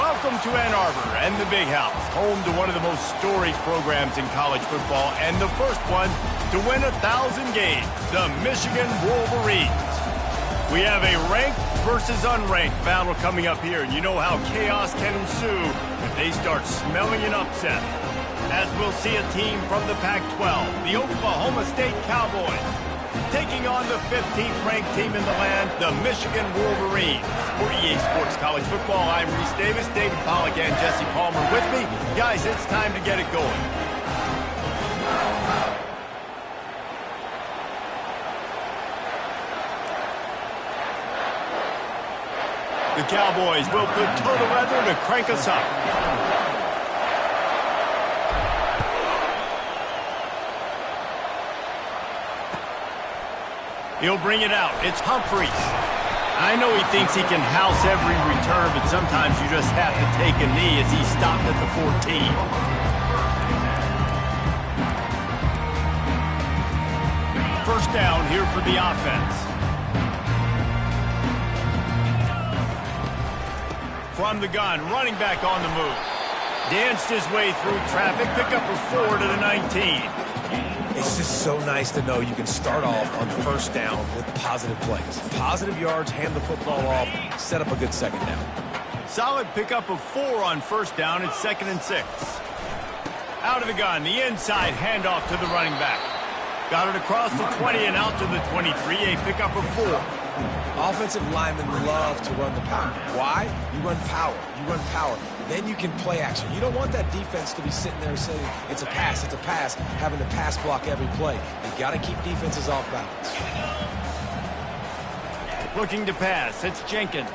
Welcome to Ann Arbor and the Big House, home to one of the most storied programs in college football and the first one to win 1,000 games, the Michigan Wolverines. We have a ranked versus unranked battle coming up here, and you know how chaos can ensue if they start smelling an upset. As we'll see a team from the Pac-12, the Oklahoma State Cowboys, taking on the 15th ranked team in the land, the Michigan Wolverines. For EA Sports College Football, I'm Reese Davis, David Pollack, and Jesse Palmer with me. Guys, it's time to get it going. The Cowboys will put total weather to crank us up. He'll bring it out. It's Humphries. I know he thinks he can house every return, but sometimes you just have to take a knee as he stopped at the 14. First down here for the offense. From the gun, running back on the move. Danced his way through traffic, pick up a 4 to the 19. It's just so nice to know you can start off on first down with positive plays. Positive yards, hand the football off, set up a good second down. Solid pickup of 4 on first down. It's 2nd and 6. Out of the gun, the inside handoff to the running back. Got it across the 20 and out to the 23, a pickup of 4. Offensive linemen love to run the power. Why? You run power. You run power. Then you can play action. You don't want that defense to be sitting there saying, it's a pass, having to pass block every play. You got to keep defenses off balance. Looking to pass, it's Jenkins.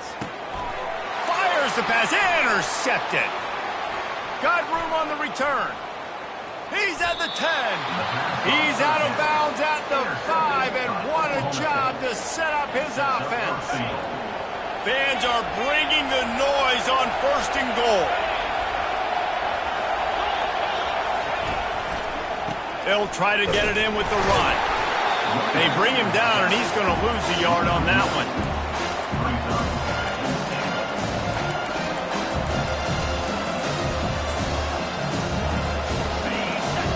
Fires the pass, intercepted. Got room on the return. He's at the 10. He's out of bounds at the 5, and what a job to set up his offense. Fans are bringing the noise on 1st and goal. They'll try to get it in with the run. They bring him down, and he's going to lose a yard on that one.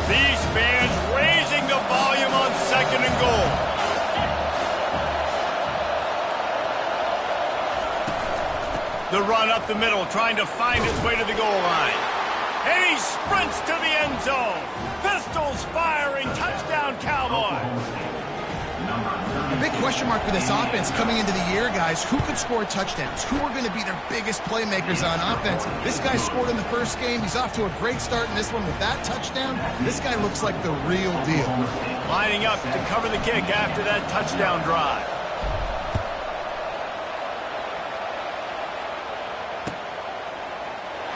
These fans raising the volume on 2nd and goal. The run up the middle, trying to find its way to the goal line. And he sprints to the end zone. Pistols firing, touchdown Cowboys. A big question mark for this offense coming into the year, guys. Who could score touchdowns? Who are going to be their biggest playmakers on offense? This guy scored in the first game. He's off to a great start in this one with that touchdown. This guy looks like the real deal. Lining up to cover the kick after that touchdown drive.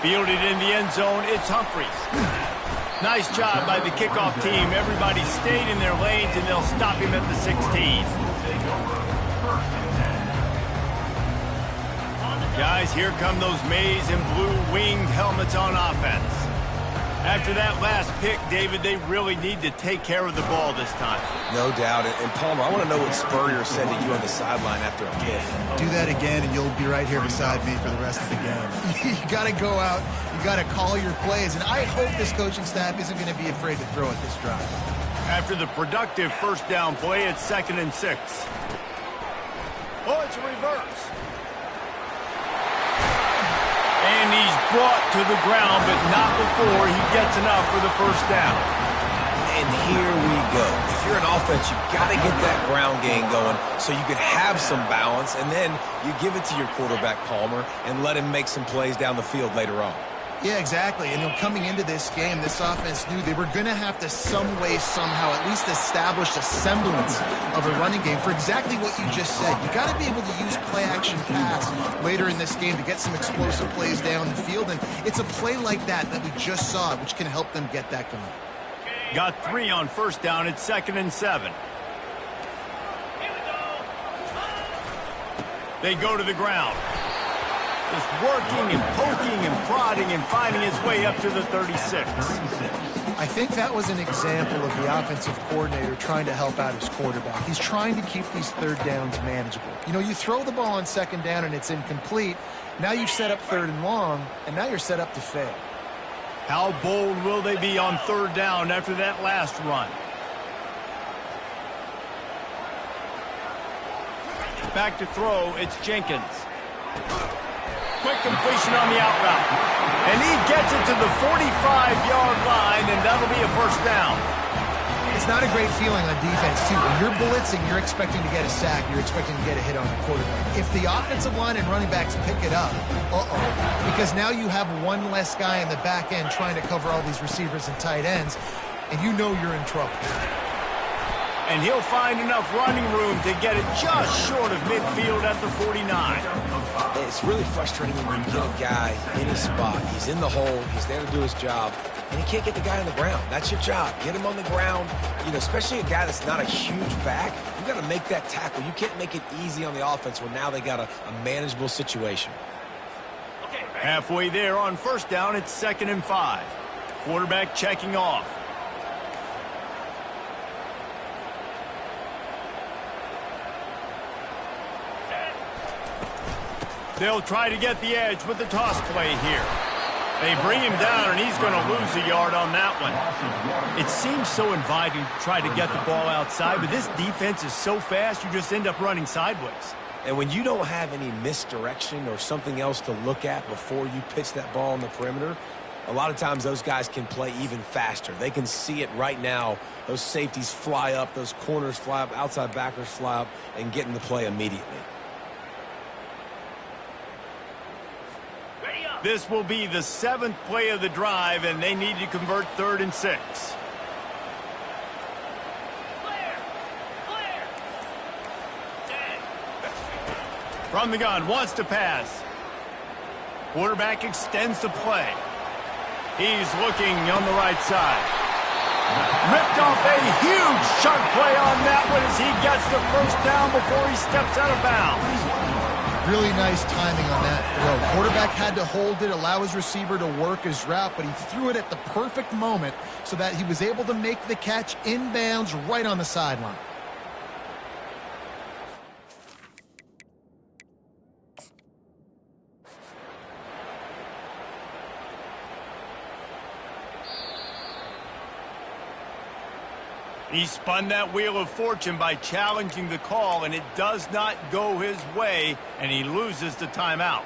Fielded in the end zone, it's Humphries. Nice job by the kickoff team. Everybody stayed in their lanes, and they'll stop him at the 16. Guys, here come those maize and blue winged helmets on offense. After that last pick, David, they really need to take care of the ball this time. No doubt. And Palmer, I want to know what Spurrier said to you on the sideline after a pick. Do that again, and you'll be right here beside me for the rest of the game. You got to go out. You got to call your plays. And I hope this coaching staff isn't going to be afraid to throw at this drive. After the productive first down play, it's 2nd and 6. Oh, it's a reverse. And he's brought to the ground, but not before he gets enough for the first down. And here we go. If you're an offense, you got to get that ground game going so you can have some balance, and then you give it to your quarterback, Palmer, and let him make some plays down the field later on. Yeah, exactly. And coming into this game, this offense knew they were going to have to some way, somehow, at least establish a semblance of a running game for exactly what you just said. You got to be able to use play-action pass later in this game to get some explosive plays down the field. And it's a play like that we just saw, which can help them get that going. Got 3 on first down. It's 2nd and 7. They go to the ground. Just working and poking and prodding and finding his way up to the 36. I think that was an example of the offensive coordinator trying to help out his quarterback. He's trying to keep these third downs manageable. You know, you throw the ball on second down and it's incomplete. Now you've set up third and long, and now you're set up to fail. How bold will they be on third down after that last run? Back to throw, it's Jenkins. Quick completion on the out route. And he gets it to the 45-yard line, and that'll be a first down. It's not a great feeling on defense, too. When you're blitzing, you're expecting to get a sack. You're expecting to get a hit on the quarterback. If the offensive line and running backs pick it up, because now you have one less guy in the back end trying to cover all these receivers and tight ends, and you know you're in trouble. And he'll find enough running room to get it just short of midfield at the 49. It's really frustrating when you get a guy in his spot. He's in the hole. He's there to do his job. And he can't get the guy on the ground. That's your job. Get him on the ground. You know, especially a guy that's not a huge back. You got to make that tackle. You can't make it easy on the offense when now they got a manageable situation. Halfway there on first down, it's 2nd and 5. Quarterback checking off. They'll try to get the edge with the toss play here. They bring him down, and he's going to lose a yard on that one. It seems so inviting to try to get the ball outside, but this defense is so fast, you just end up running sideways. And when you don't have any misdirection or something else to look at before you pitch that ball on the perimeter, a lot of times those guys can play even faster. They can see it right now. Those safeties fly up, those corners fly up, outside backers fly up, and get in the play immediately. This will be the 7th play of the drive, and they need to convert 3rd and 6. From the gun, wants to pass. Quarterback extends the play. He's looking on the right side. Ripped off a huge chunk play on that one as he gets the first down before he steps out of bounds. Really nice timing on that throw. Quarterback had to hold it, allow his receiver to work his route, but he threw it at the perfect moment so that he was able to make the catch inbounds right on the sideline. He spun that wheel of fortune by challenging the call, and it does not go his way, and he loses the timeout.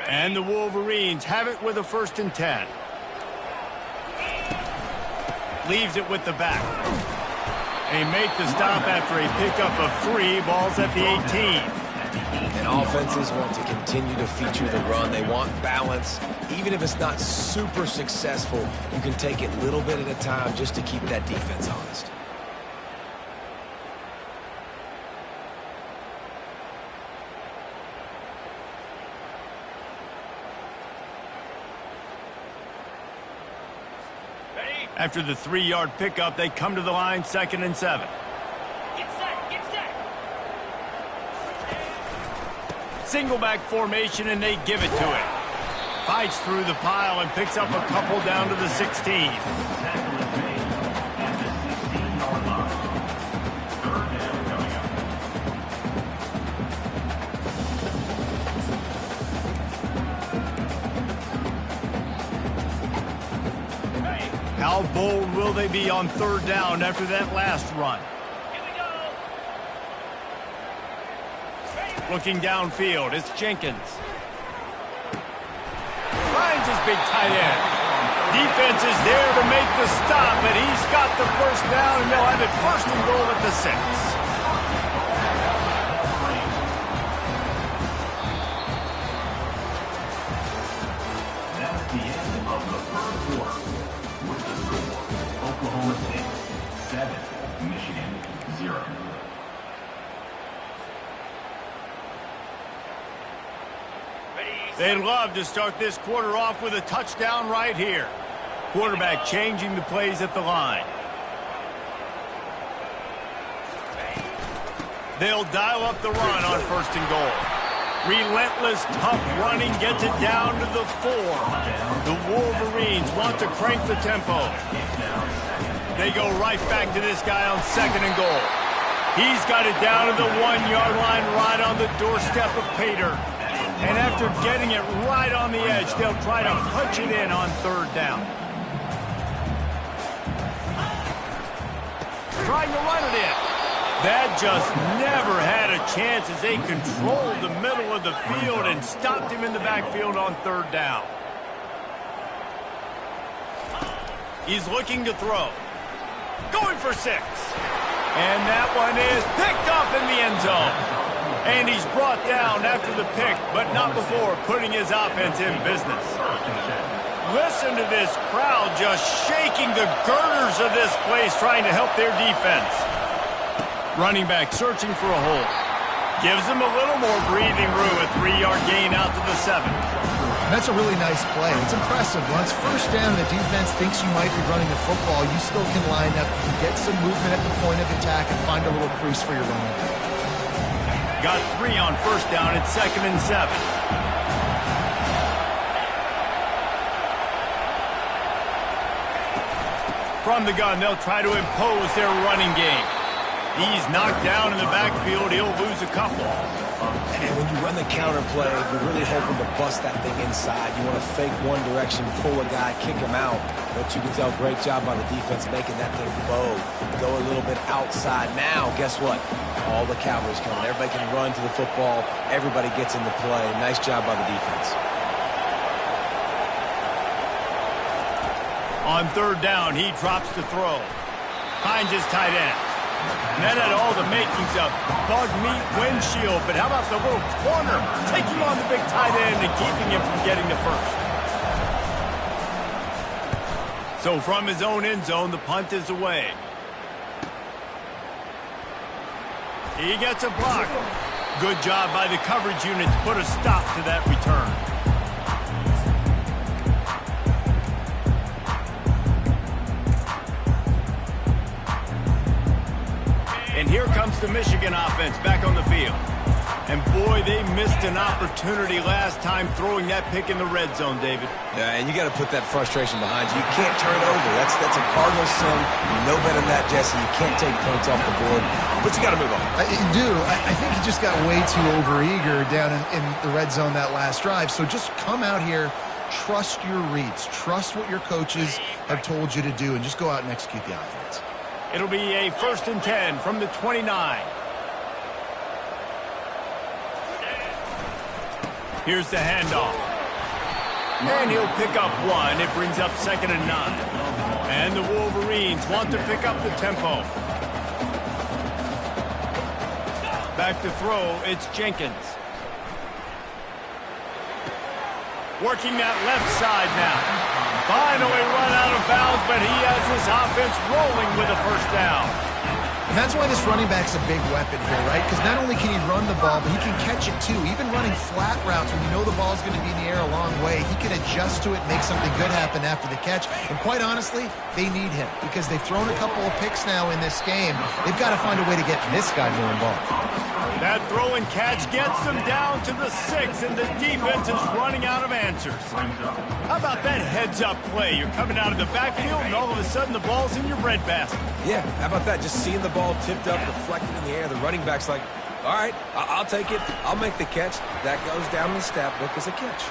And the Wolverines have it with a 1st and 10. Leaves it with the back. They make the stop after a pickup of 3 balls at the 18. And offenses want to continue to feature the run. They want balance. Even if it's not super successful, you can take it little bit at a time just to keep that defense honest. After the 3-yard pickup, they come to the line 2nd and 7. Get set, get set. Single back formation, and they give it to him. Fights through the pile and picks up a couple down to the 16. How bold will they be on 3rd down after that last run? Here we go. Looking downfield, it's Jenkins. Finds his big tight end. Defense is there to make the stop, but he's got the first down, and they'll have it 1st and goal at the 6. That's the end of the 1st quarter. With the score, Oklahoma State 7, Michigan 0. They'd love to start this quarter off with a touchdown right here. Quarterback changing the plays at the line. They'll dial up the run on 1st and goal. Relentless, tough running gets it down to the 4. The Wolverines want to crank the tempo. They go right back to this guy on 2nd and goal. He's got it down to the 1-yard line right on the doorstep of Pater. And after getting it right on the edge, they'll try to punch it in on 3rd down. Trying to run it in. That just never had a chance as they controlled the middle of the field and stopped him in the backfield on 3rd down. He's looking to throw. Going for 6. And that one is picked off in the end zone. And he's brought down after the pick, but not before putting his offense in business. Listen to this crowd just shaking the girders of this place trying to help their defense. Running back searching for a hole. Gives him a little more breathing room, a 3-yard gain out to the 7. That's a really nice play. It's impressive. Once 1st down and the defense thinks you might be running the football, you still can line up, you can get some movement at the point of attack and find a little crease for your running back. Got 3 on 1st down at 2nd and 7. From the gun, they'll try to impose their running game. He's knocked down in the backfield. He'll lose a couple. And when you run the counter play, you're really hoping to bust that thing inside. You want to fake one direction, pull a guy, kick him out. But you can tell, great job by the defense making that thing bow. Go a little bit outside. Now, guess what? All the Cowboys coming. Everybody can run to the football. Everybody gets into play. Nice job by the defense. On 3rd down, he drops to throw. Finds his tight end. And that had all the makings of bug meat windshield. But how about the little corner? Taking on the big tight end and keeping him from getting the 1st. So from his own end zone, the punt is away. He gets a block. Good job by the coverage unit to put a stop to that return. And here comes the Michigan offense back on the field. And boy, they missed an opportunity last time throwing that pick in the red zone, David. Yeah, and you got to put that frustration behind you. You can't turn it over. That's a cardinal sin. You know better than that, Jesse. You can't take points off the board. But you got to move on. You do. I think he just got way too overeager down in the red zone that last drive. So just come out here, trust your reads, trust what your coaches have told you to do, and just go out and execute the offense. It'll be a 1st and 10 from the 29. Here's the handoff. And he'll pick up 1. It brings up 2nd and 9. And the Wolverines want to pick up the tempo. Back to throw, it's Jenkins. Working that left side now. Finally run out of bounds, but he has this offense rolling with a 1st down. And that's why this running back's a big weapon here, right? Because not only can he run the ball, but he can catch it too. Even running flat routes when you know the ball's going to be in the air a long way, he can adjust to it, make something good happen after the catch. And quite honestly, they need him because they've thrown a couple of picks now in this game. They've got to find a way to get this guy more involved. That throw and catch gets them down to the 6, and the defense is running out of answers. How about that heads-up play? You're coming out of the backfield, and all of a sudden the ball's in your breadbasket. Yeah, how about that? Just seeing the ball tipped up, reflected in the air. The running back's like, all right, I'll take it. I'll make the catch. That goes down the stat book as a catch.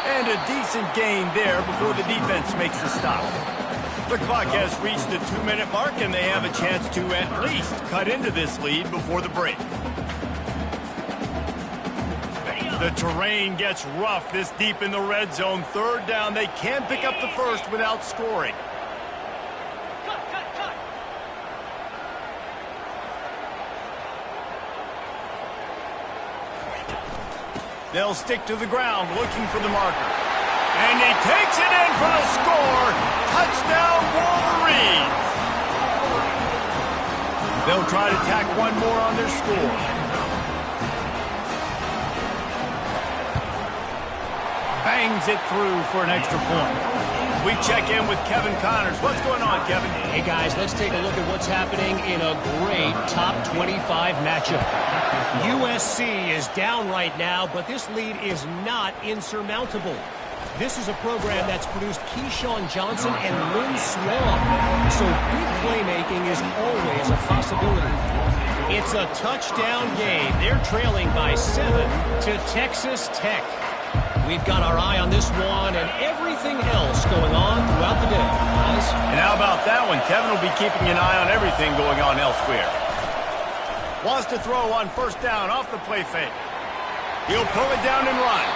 And a decent gain there before the defense makes the stop. The clock has reached the 2-minute mark, and they have a chance to at least cut into this lead before the break. The terrain gets rough this deep in the red zone. 3rd down, they can pick up the 1st without scoring. They'll stick to the ground looking for the marker. And he takes it in for the score. Touchdown, Wolverines. They'll try to tack one more on their score. Bangs it through for an extra point. We check in with Kevin Connors. What's going on, Kevin? Hey, guys, let's take a look at what's happening in a great top 25 matchup. USC is down right now, but this lead is not insurmountable. This is a program that's produced Keyshawn Johnson and Lynn Swan, so big playmaking is always a possibility. It's a touchdown game. They're trailing by 7 to Texas Tech. We've got our eye on this one and everything else going on throughout the day, guys. And how about that one? Kevin will be keeping an eye on everything going on elsewhere. Wants to throw on first down off the play fake. He'll pull it down and run.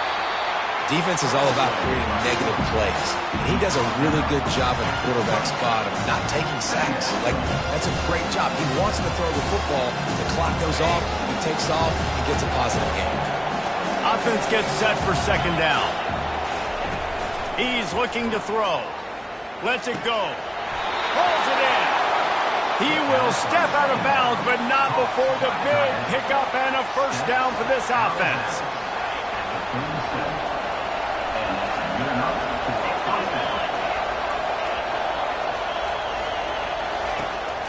Defense is all about creating negative plays. And he does a really good job at the quarterback spot of not taking sacks. Like, that's a great job. He wants to throw the football. The clock goes off. He takes off and gets a positive game. Offense gets set for second down. He's looking to throw. Lets it go. Pulls it in. He will step out of bounds, but not before the big pickup and a first down for this offense.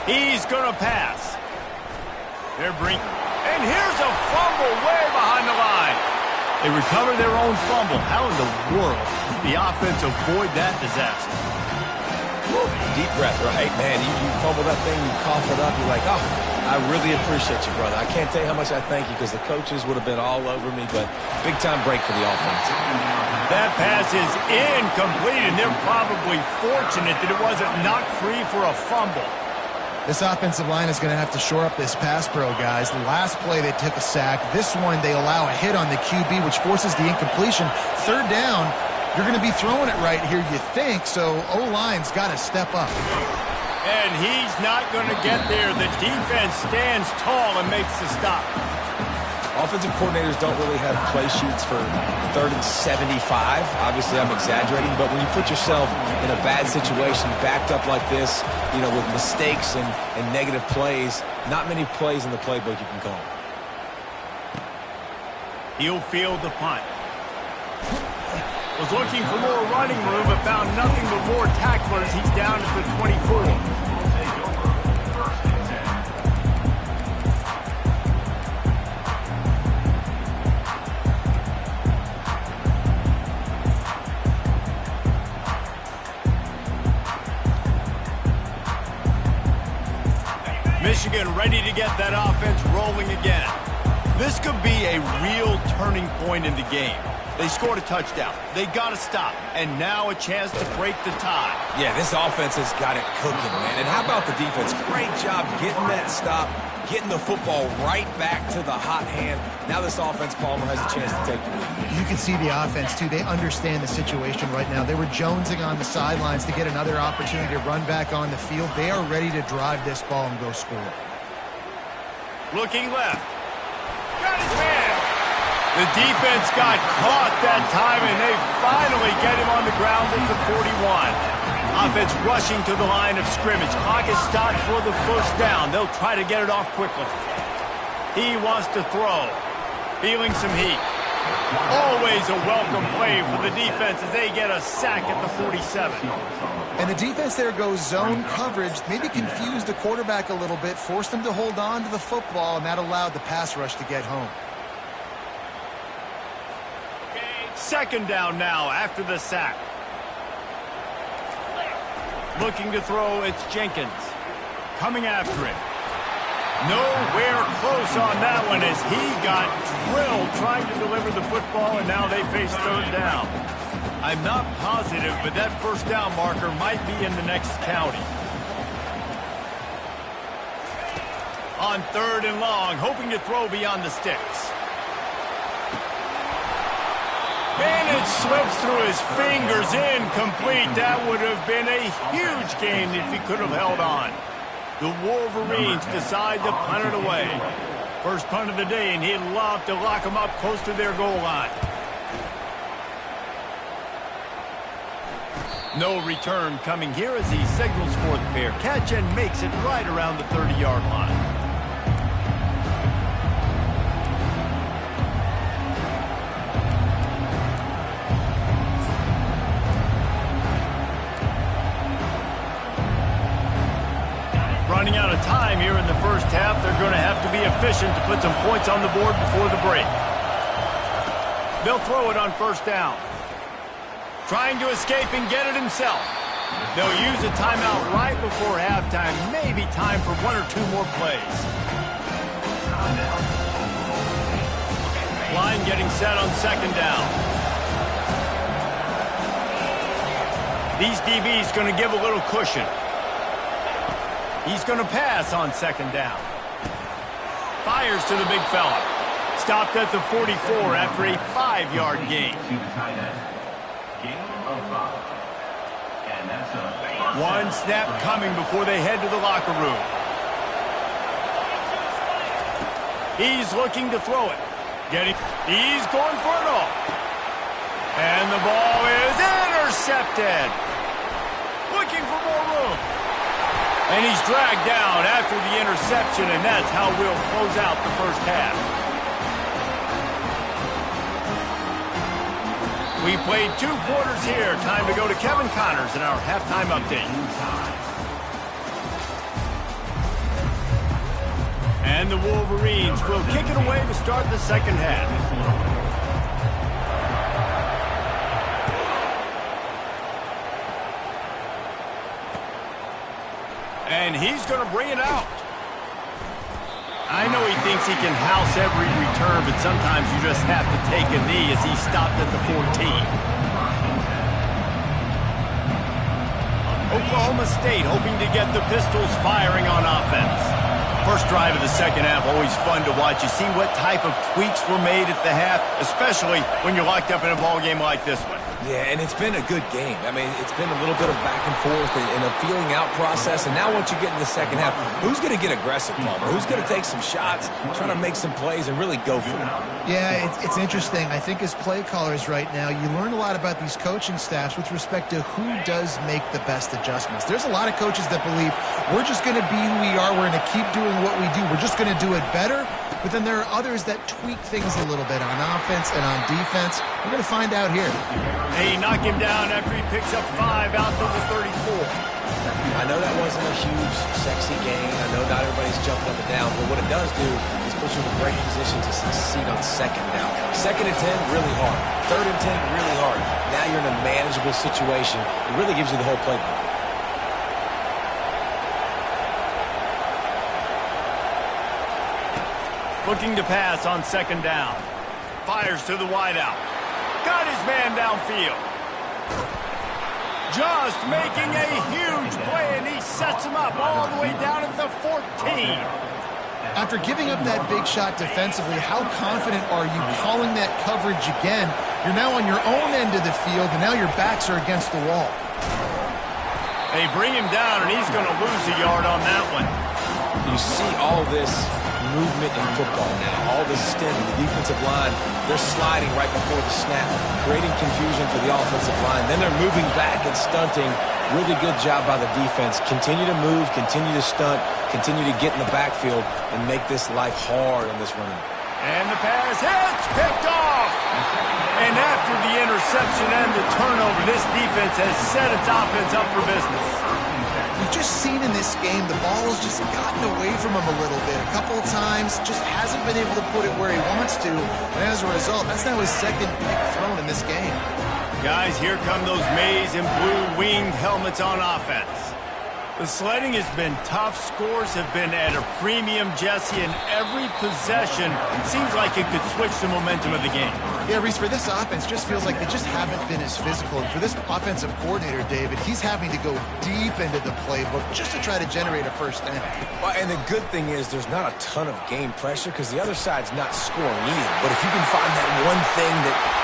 He's going to pass. And here's a fumble way behind the line. They recover their own fumble. How in the world did the offense avoid that disaster? Woo, deep breath, right? Man, you fumble that thing, you cough it up, you're like, oh, I really appreciate you, brother. I can't tell you how much I thank you because the coaches would have been all over me, but big-time break for the offense. That pass is incomplete, and they're probably fortunate that it wasn't knocked free for a fumble. This offensive line is going to have to shore up this pass pro, guys. The last play they took a sack. This one they allow a hit on the QB, which forces the incompletion. Third down, you're going to be throwing it right here, you think, so O-line's got to step up. And he's not going to get there. The defense stands tall and makes the stop. Offensive coordinators don't really have play sheets for 3rd and 75. Obviously, I'm exaggerating, but when you put yourself in a bad situation, backed up like this, you know, with mistakes and negative plays, not many plays in the playbook you can call. He'll field the punt. Was looking for more running room, but found nothing but more tacklers. He's down at the 24. Michigan ready to get that offense rolling again. This could be a real turning point in the game. They scored a touchdown. They got to stop. And now a chance to break the tie. Yeah, this offense has got it cooking, man. And how about the defense? Great job getting that stop, getting the football right back to the hot hand. Now this offense, Palmer, has a chance to take the lead. You can see the offense, too. They understand the situation right now. They were jonesing on the sidelines to get another opportunity to run back on the field. They are ready to drive this ball and go score. Looking left. Got his man. The defense got caught that time, and they finally get him on the ground at the 41. Offense rushing to the line of scrimmage. Clock is stopped for the first down. They'll try to get it off quickly. He wants to throw. Feeling some heat. Always a welcome play for the defense as they get a sack at the 47. And the defense there goes zone coverage, maybe confused the quarterback a little bit, forced him to hold on to the football, and that allowed the pass rush to get home. Second down now after the sack. Looking to throw, it's Jenkins. Coming after it. Nowhere close on that one as he got drilled trying to deliver the football, and now they face third down. I'm not positive, but that first down marker might be in the next county. On 3rd and long, hoping to throw beyond the sticks. And it slips through his fingers, incomplete. That would have been a huge gain if he could have held on. The Wolverines decide to punt it away. First punt of the day, and he'd love to lock them up close to their goal line. No return coming here as he signals for the fair catch and makes it right around the 30-yard line. running out of time here in the first half. They're going to have to be efficient to put some points on the board before the break. They'll throw it on first down. Trying to escape and get it himself. They'll use a timeout right before halftime. Maybe time for one or two more plays. Line getting set on second down. These DBs going to give a little cushion. He's going to pass on second down. Fires to the big fella. Stopped at the 44 after a 5-yard gain. One snap coming before they head to the locker room. He's looking to throw it. He's going for it all. And the ball is intercepted. Looking for more room. And he's dragged down after the interception, and that's how we'll close out the first half. We played 2 quarters here. Time to go to Kevin Connors in our halftime update. And the Wolverines will kick it away to start the second half. And he's going to bring it out. I know he thinks he can house every return, but sometimes you just have to take a knee as he stopped at the 14. Oklahoma State hoping to get the Pistols firing on offense. First drive of the second half, always fun to watch. You see what type of tweaks were made at the half, especially when you're locked up in a ball game like this one. Yeah, and it's been a good game. I mean, it's been a little bit of back and forth and a feeling out process. And now once you get in the second half, who's going to get aggressive, Palmer? Who's going to take some shots, try to make some plays, and really go for it? Yeah, it's interesting. I think as play callers right now, you learn a lot about these coaching staffs with respect to who does make the best adjustments. There's a lot of coaches that believe we're just going to be who we are. We're going to keep doing what we do. We're just going to do it better. But then there are others that tweak things a little bit on offense and on defense. We're going to find out here. They knock him down after he picks up 5 out to the 34. I know that wasn't a huge, sexy gain. I know not everybody's jumping up and down. But what it does do is put you in a great position to succeed on second down. Second and 10, really hard. Third and 10, really hard. Now you're in a manageable situation. It really gives you the whole playbook. Looking to pass on second down. Fires to the wideout. Got his man downfield. Just making a huge play, and he sets him up all the way down at the 14. After giving up that big shot defensively, how confident are you calling that coverage again? You're now on your own end of the field, and now your backs are against the wall. They bring him down, and he's going to lose a yard on that one. You see all this movement in football now. All the stint, the defensive line, they're sliding right before the snap, creating confusion for the offensive line. Then they're moving back and stunting. Really good job by the defense. Continue to move, continue to stunt, continue to get in the backfield and make this life hard on this running. And the pass hits, picked off. And after the interception and the turnover, this defense has set its offense up for business. We've just seen in this game the ball has just gotten away from him a little bit. A couple of times, just hasn't been able to put it where he wants to. And as a result, that's now his second pick thrown in this game. Guys, here come those maize and blue winged helmets on offense. The sledding has been tough. Scores have been at a premium, Jesse, and every possession seems like it could switch the momentum of the game. Yeah, Reese, for this offense, just feels like they just haven't been as physical. And for this offensive coordinator, David, he's having to go deep into the playbook just to try to generate a first down. Well, and the good thing is there's not a ton of game pressure because the other side's not scoring either. But if you can find that one thing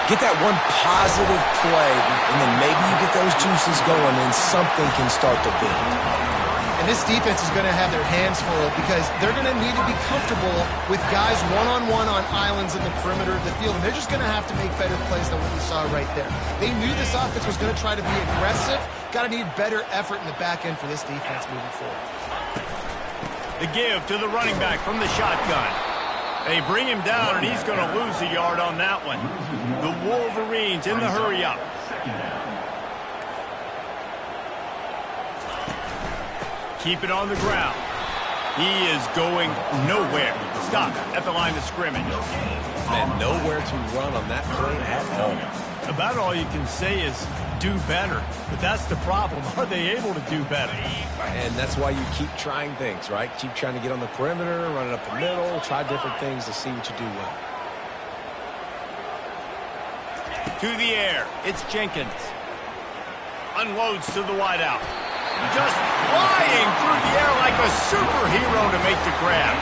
get that one positive play, and then maybe you get those juices going and something can start to build. And this defense is going to have their hands full because they're going to need to be comfortable with guys one-on-one on islands in the perimeter of the field. And they're just going to have to make better plays than what we saw right there. They knew this offense was going to try to be aggressive. Got to need better effort in the back end for this defense moving forward. The give to the running back from the shotgun. They bring him down, and he's going to lose a yard on that one. The Wolverines in the hurry-up. Keep it on the ground. He is going nowhere. Stop at the line of scrimmage. And nowhere to run on that play at all. About all you can say is do better. But that's the problem. Are they able to do better? And that's why you keep trying things, right? Keep trying to get on the perimeter, run it up the middle, try different things to see what you do well. To the air. It's Jenkins. Unloads to the wideout. Just flying through the air like a superhero to make the grab.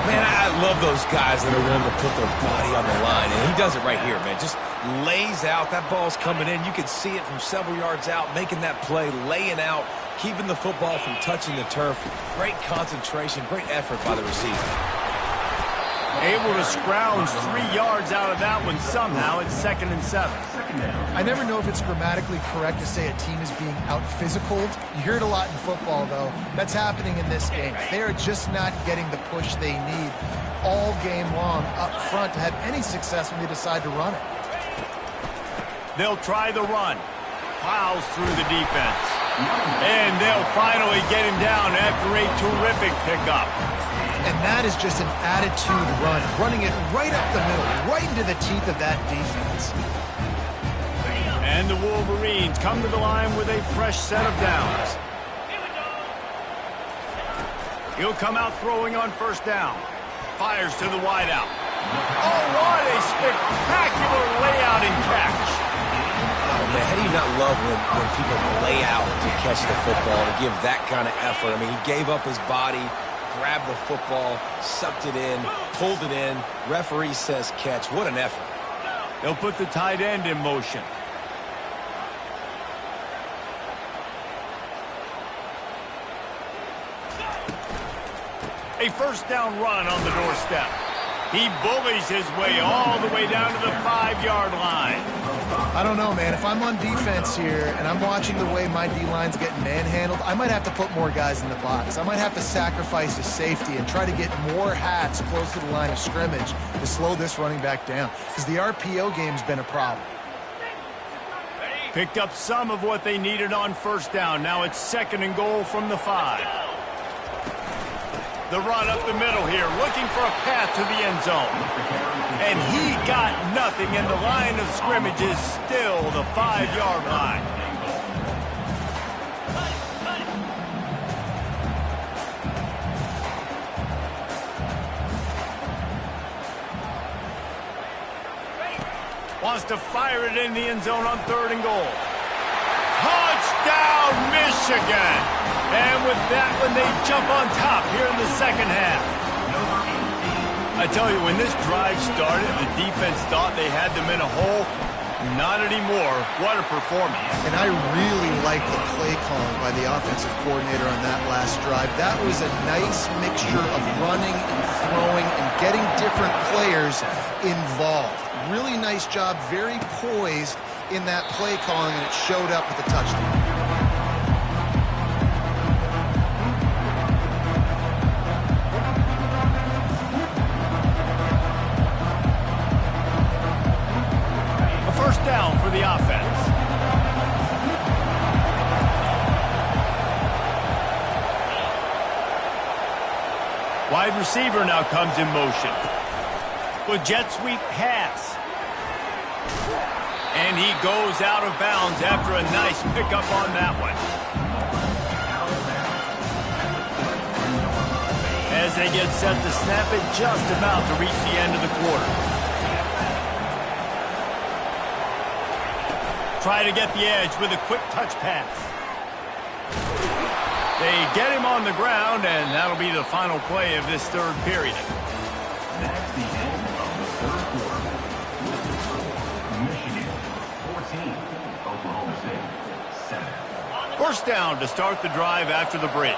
Man, I love those guys that are willing to put their body on the line. And he does it right here, man. Just lays out. That ball's coming in. You can see it from several yards out, making that play, laying out, keeping the football from touching the turf. Great concentration, great effort by the receiver. Able to scrounge 3 yards out of that one somehow. It's 2nd and 7. I never know if it's grammatically correct to say a team is being out-physicaled. You hear it a lot in football, though. That's happening in this game. They are just not getting the push they need all game long up front to have any success when they decide to run it. They'll try the run. Plows through the defense. And they'll finally get him down after a terrific pickup. And that is just an attitude run, running it right up the middle, right into the teeth of that defense. And the Wolverines come to the line with a fresh set of downs. He'll come out throwing on 1st down. Fires to the wideout. Oh, what a spectacular layout and catch. Oh, man, how do you not love when people lay out to catch the football, to give that kind of effort? I mean, he gave up his body, grabbed the football, sucked it in, pulled it in. Referee says catch. What an effort. They'll put the tight end in motion. A 1st down run on the doorstep. He bullies his way all the way down to the 5-yard line. I don't know, man. If I'm on defense here and I'm watching the way my D-line's getting manhandled, I might have to put more guys in the box. I might have to sacrifice a safety and try to get more hats close to the line of scrimmage to slow this running back down, because the RPO game's been a problem. Picked up some of what they needed on 1st down. Now it's 2nd and goal from the 5. The run up the middle here, looking for a path to the end zone. And he got nothing, and the line of scrimmage is still the 5-yard line. Wants to fire it in the end zone on 3rd and goal. Touchdown, Michigan! And with that one, they jump on top here in the 2nd half. I tell you, when this drive started, the defense thought they had them in a hole. Not anymore. What a performance. And I really like the play calling by the offensive coordinator on that last drive. That was a nice mixture of running and throwing and getting different players involved. Really nice job, very poised in that play calling, and it showed up with a touchdown. Down for the offense. Wide receiver now comes in motion. With jet sweep pass. And he goes out of bounds after a nice pickup on that one. As they get set to snap it, just about to reach the end of the quarter. Try to get the edge with a quick touch pass. They get him on the ground, and that'll be the final play of this 3rd period. That's the end of the 3rd quarter. With the score, Michigan 14, Oklahoma State 7. 1st down to start the drive after the break.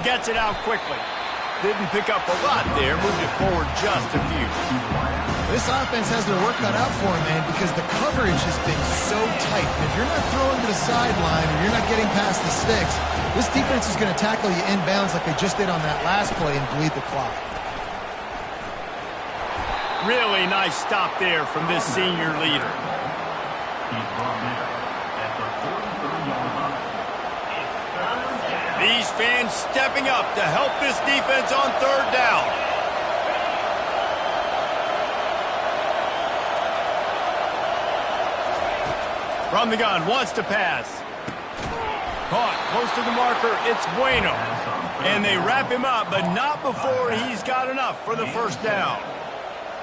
Gets it out quickly. Didn't pick up a lot there, moved it forward just a few. This offense has their work cut out for them, man, because the coverage has been so tight. And if you're not throwing to the sideline or you're not getting past the sticks, this defense is going to tackle you inbounds like they just did on that last play and bleed the clock. Really nice stop there from this senior leader. He's brought down at the 43-yard line. It's third down. These fans stepping up to help this defense on third down. From the gun, wants to pass. Caught close to the marker, it's Bueno. And they wrap him up, but not before he's got enough for the first down.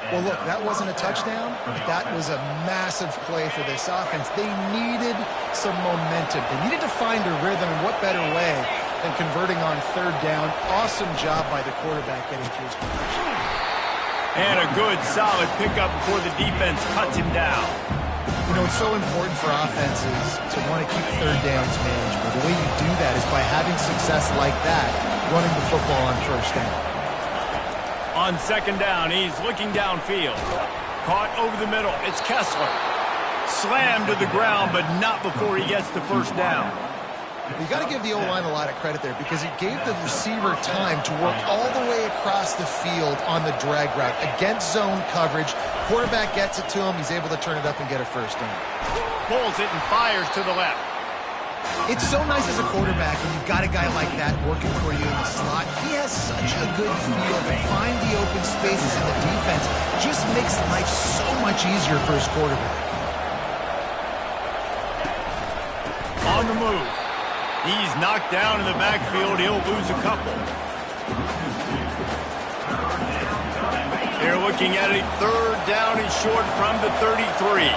Well, look, that wasn't a touchdown, but that was a massive play for this offense. They needed some momentum. They needed to find a rhythm, and what better way than converting on third down. Awesome job by the quarterback getting through his protection. And a good, solid pickup before the defense cuts him down. You know, it's so important for offenses to want to keep third downs manageable. The way you do that is by having success like that, running the football on first down. On second down, he's looking downfield. Caught over the middle, it's Kessler. Slammed to the ground, but not before he gets the first down. You got to give the O-line a lot of credit there because it gave the receiver time to work all the way across the field on the drag route against zone coverage. Quarterback gets it to him. He's able to turn it up and get a first down. Pulls it and fires to the left. It's so nice as a quarterback when you've got a guy like that working for you in the slot. He has such a good feel to find the open spaces in the defense. Just makes life so much easier for his quarterback. On the move. He's knocked down in the backfield. He'll lose a couple. They're looking at a third down and short from the 33.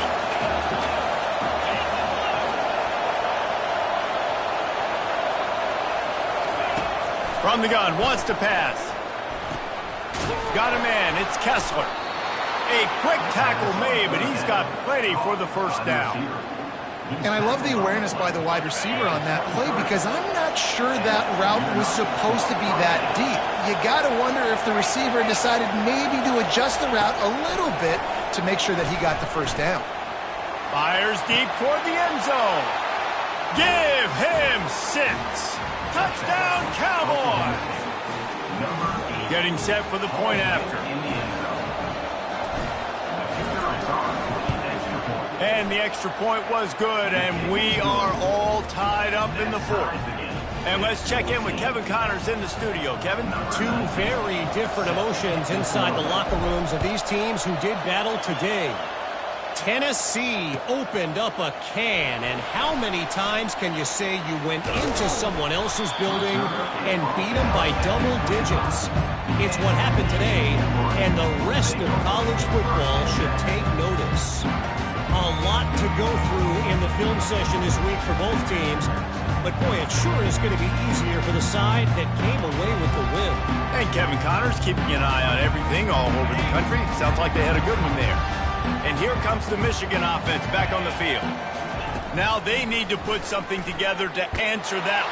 From the gun, wants to pass. Got a man, it's Kessler. A quick tackle made, but he's got plenty for the first down. And I love the awareness by the wide receiver on that play because I'm not sure that route was supposed to be that deep. You got to wonder if the receiver decided maybe to adjust the route a little bit to make sure that he got the first down. Fires deep toward the end zone. Give him 6. Touchdown, Cowboys! Getting set for the point after. And the extra point was good, and we are all tied up in the fourth. And let's check in with Kevin Connors in the studio. Kevin? Two very different emotions inside the locker rooms of these teams who did battle today. Tennessee opened up a can, and how many times can you say you went into someone else's building and beat them by double digits? It's what happened today, and the rest of college football should take notice. A lot to go through in the film session this week for both teams, but boy, it sure is going to be easier for the side that came away with the win. And Kevin Connors keeping an eye on everything all over the country. Sounds like they had a good one there. And here comes the Michigan offense back on the field. Now they need to put something together to answer that.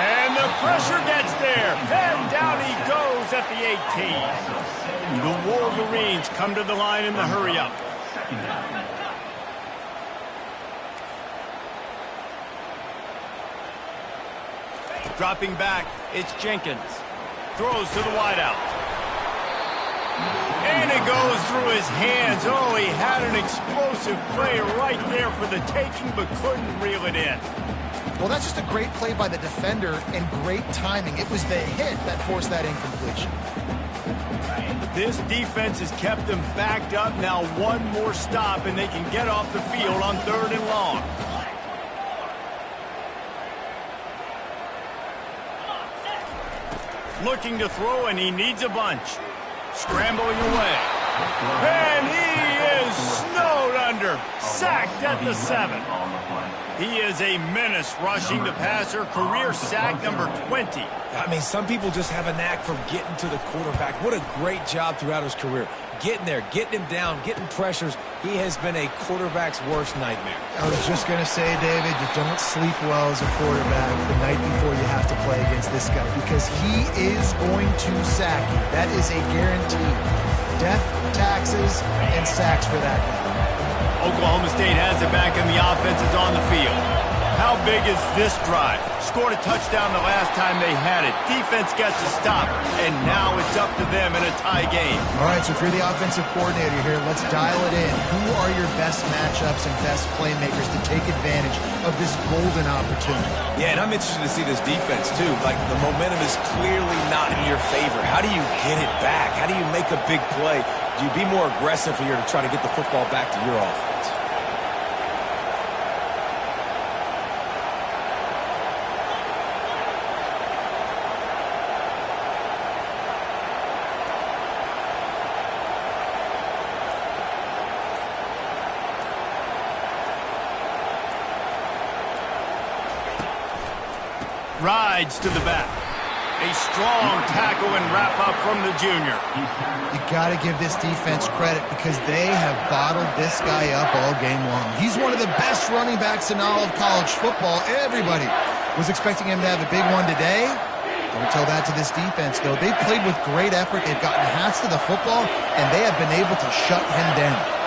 And the pressure gets there. And down he goes at the 18. The Wolverines come to the line in the hurry-up. Dropping back, it's Jenkins. Throws to the wideout. And it goes through his hands. Oh, he had an explosive play right there for the taking, but couldn't reel it in. Well, that's just a great play by the defender and great timing. It was the hit that forced that incompletion. This defense has kept them backed up. Now one more stop, and they can get off the field on 3rd and long. Looking to throw, and he needs a bunch. Scrambling away. And he is snowed under. Sacked at the 7. He is a menace rushing the passer. Career sack number 20. I mean, some people just have a knack for getting to the quarterback. What a great job throughout his career. Getting there, getting him down, getting pressures. He has been a quarterback's worst nightmare. I was just going to say, David, you don't sleep well as a quarterback the night before you have to play against this guy because he is going to sack you. That is a guarantee. Death, taxes, and sacks for that guy. Oklahoma State has it back, and the offense is on the field. How big is this drive? Scored a touchdown the last time they had it. Defense gets a stop, and now it's up to them in a tie game. All right, so if you're the offensive coordinator here, let's dial it in. Who are your best matchups and best playmakers to take advantage of this golden opportunity? Yeah, and I'm interested to see this defense, too. Like, the momentum is clearly not in your favor. How do you get it back? How do you make a big play? Do you be more aggressive here to try to get the football back to your offense? Rides to the back. A strong tackle and wrap-up from the junior. You got to give this defense credit because they have bottled this guy up all game long. He's one of the best running backs in all of college football. Everybody was expecting him to have a big one today. Don't tell that to this defense, though. They've played with great effort. They've gotten hats to the football, and they have been able to shut him down.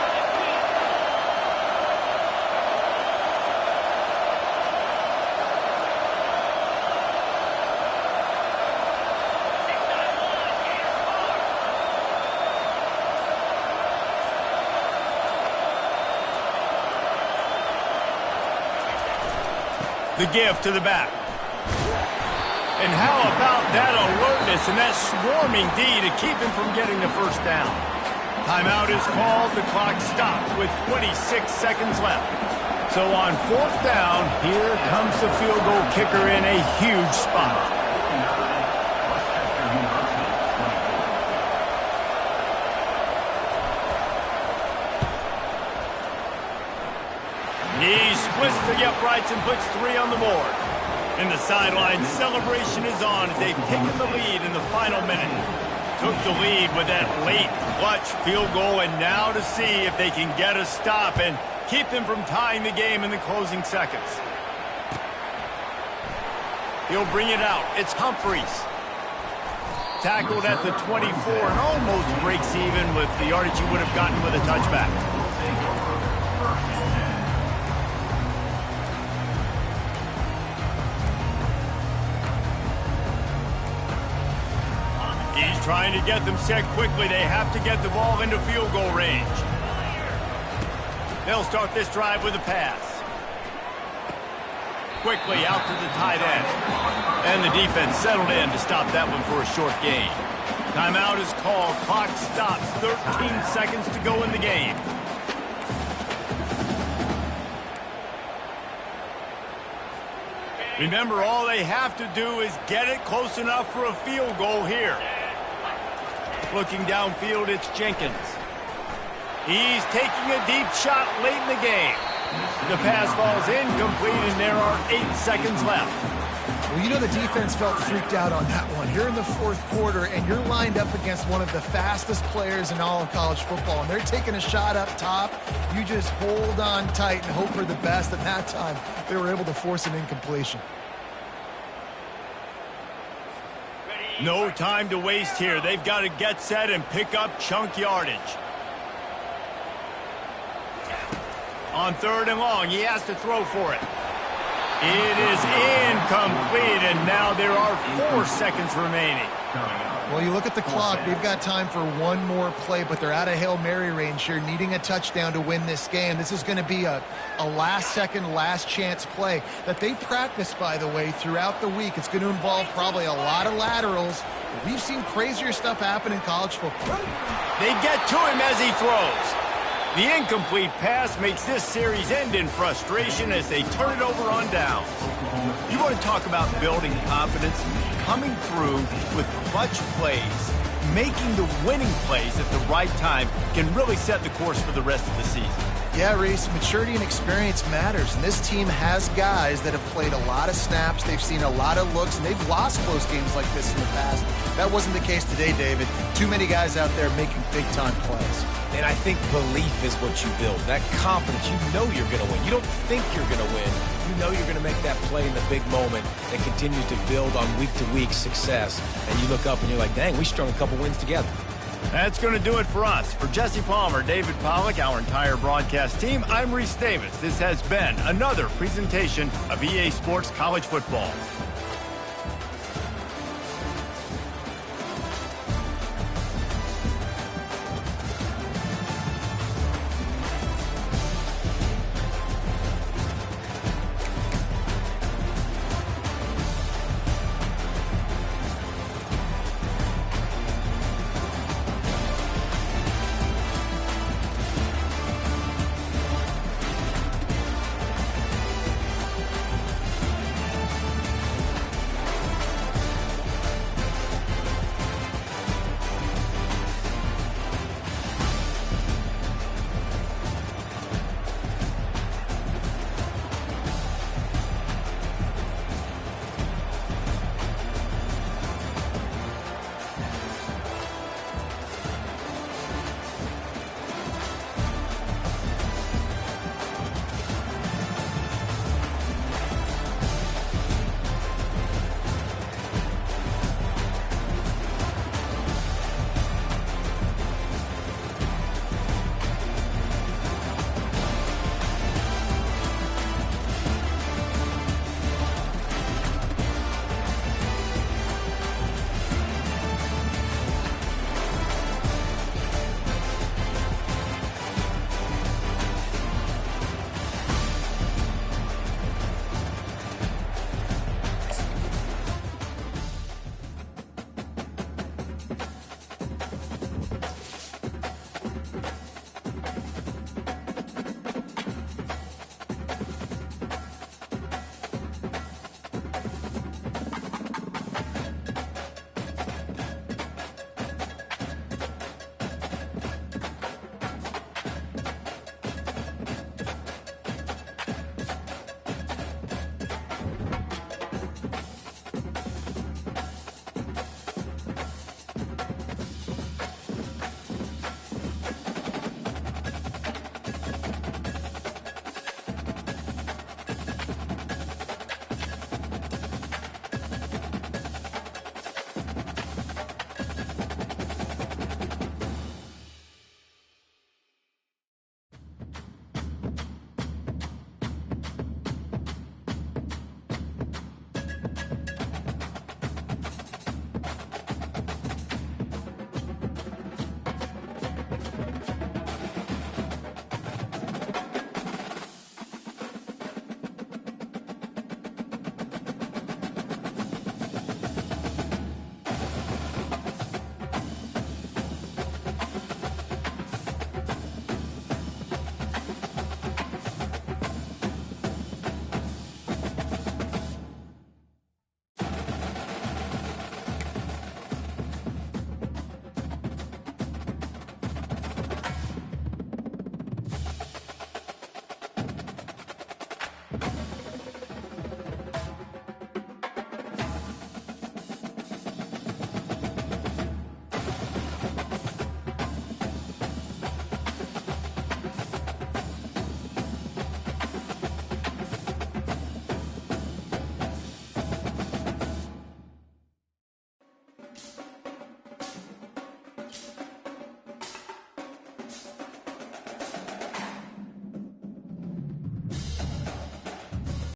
The give to the back. And how about that alertness and that swarming D to keep him from getting the first down? Timeout is called. The clock stopped with 26 seconds left. So on fourth down, here comes the field goal kicker in a huge spot. He splits the uprights and puts 3 on the board. And the sideline celebration is on as they've taken the lead in the final minute. Took the lead with that late clutch field goal, and now to see if they can get a stop and keep them from tying the game in the closing seconds. He'll bring it out. It's Humphreys. Tackled at the 24 and almost breaks even with the yardage he would have gotten with a touchback. He's trying to get them set quickly. They have to get the ball into field goal range. They'll start this drive with a pass. Quickly out to the tight end. And the defense settled in to stop that one for a short gain. Timeout is called. Clock stops. 13 seconds to go in the game. Remember, all they have to do is get it close enough for a field goal here. Looking downfield, it's Jenkins. He's taking a deep shot late in the game. The pass falls incomplete, and there are 8 seconds left. Well, you know the defense felt freaked out on that one. You're in the fourth quarter, and you're lined up against one of the fastest players in all of college football, and they're taking a shot up top. You just hold on tight and hope for the best. At that time, they were able to force an incompletion. No time to waste here. They've got to get set and pick up chunk yardage. On 3rd and long, he has to throw for it. It is incomplete, and now there are 4 seconds remaining. Well, you look at the clock. They've got time for one more play, but they're out of Hail Mary range here, needing a touchdown to win this game. This is going to be a last-second, last-chance play that they practice, by the way, throughout the week. It's going to involve probably a lot of laterals. We've seen crazier stuff happen in college football. They get to him as he throws. The incomplete pass makes this series end in frustration as they turn it over on downs. You want to talk about building confidence? Coming through with clutch plays, making the winning plays at the right time can really set the course for the rest of the season. Yeah, Reese, maturity and experience matters, and this team has guys that have played a lot of snaps, they've seen a lot of looks, and they've lost close games like this in the past. That wasn't the case today, David. Too many guys out there making big-time plays. And I think belief is what you build. That confidence, you know you're going to win. You don't think you're going to win. You know you're going to make that play in the big moment that continues to build on week-to-week success. And you look up and you're like, dang, we strung a couple wins together. That's going to do it for us. For Jesse Palmer, David Pollack, our entire broadcast team, I'm Reese Davis. This has been another presentation of EA Sports College Football.